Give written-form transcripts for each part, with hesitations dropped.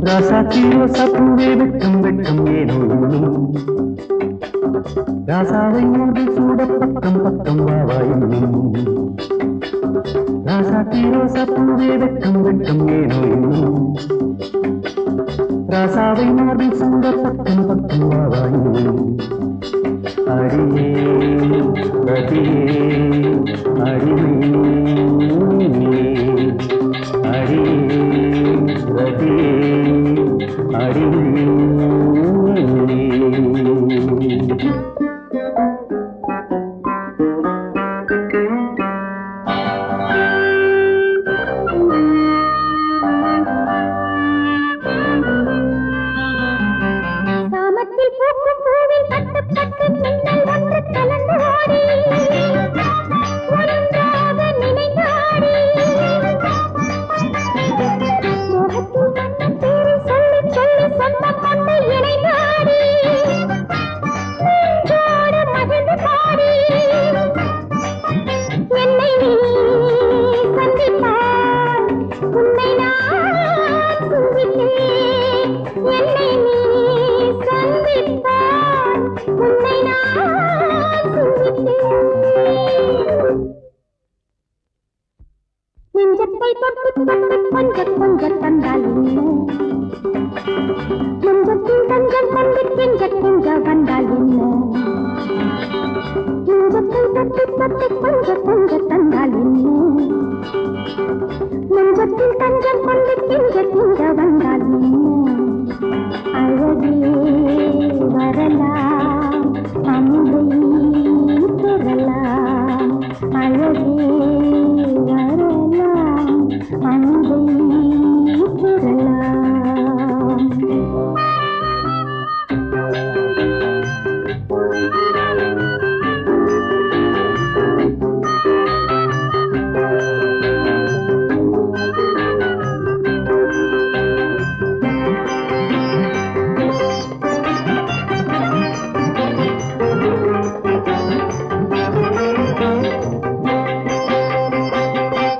ராசாத்தியோ சப்புவே வெட்கம் வெட்கம் ஏனோ இன்னும் ராசாவை மூடி சூட பக்கம் பக்கம் வாவா இன்னும் ராசாத்தியோ சப்புவே வெட்கம் வெட்கம் ஏனோ இன்னும் ராசாவை மூடி சூட பக்கம் பக்கம் வாவா இன்னும் அடியே ரதியே அடிமே அடியே ரதியே நெஞ்சத்தை தொட்டு தொட்டு கொஞ்சம் கொஞ்சம் தந்தால் நெஞ்சத்தின் தஞ்சம் கொண்டு கெஞ்ச கெஞ்ச வந்தால் நெஞ்சத்தை தொட்டு தொட்டு கொஞ்சம் கொஞ்சம் தந்தால் நெஞ்சத்தின் தஞ்சம் கொண்டு கெஞ்ச கெஞ்ச வந்தால் அழகே வரலாம் அமுதை பெறலாம் அழகே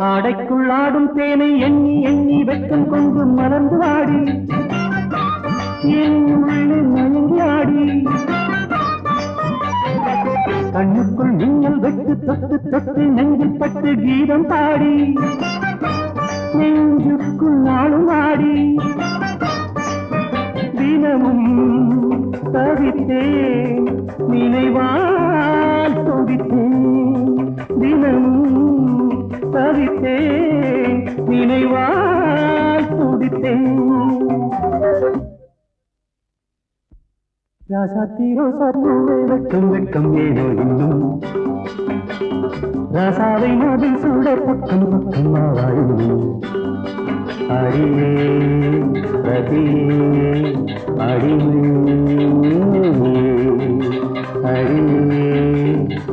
ஆடைக்குள்ளாடும் தேனை எண்ணி எண்ணி வெட்கம் கொண்டு மலர்ந்து ஆடி என் உள்ளே மயங்கி ஆடி கண்ணுக்குள் மின்னல் வெட்டு தொட்டு தொட்டு நெஞ்சில் பட்டு கீதம் பாடி நெஞ்சுக்குள் நாளும் ஆடி தினமும் தவித்தேன் நினைவால் துடித்தேன் தினமும் தவித்தேன் நினைவால் துடித்தேன் ராசாத்தியோ சப்புவே வெட்கம் வெட்கம் ஏனோ இன்னும் ராசாவை மதில் சூட பக்கம் பக்கம் வாவா இன்னும் அடியே ரதியே அடிமே அடியே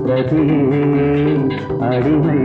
ரதியே அடிமை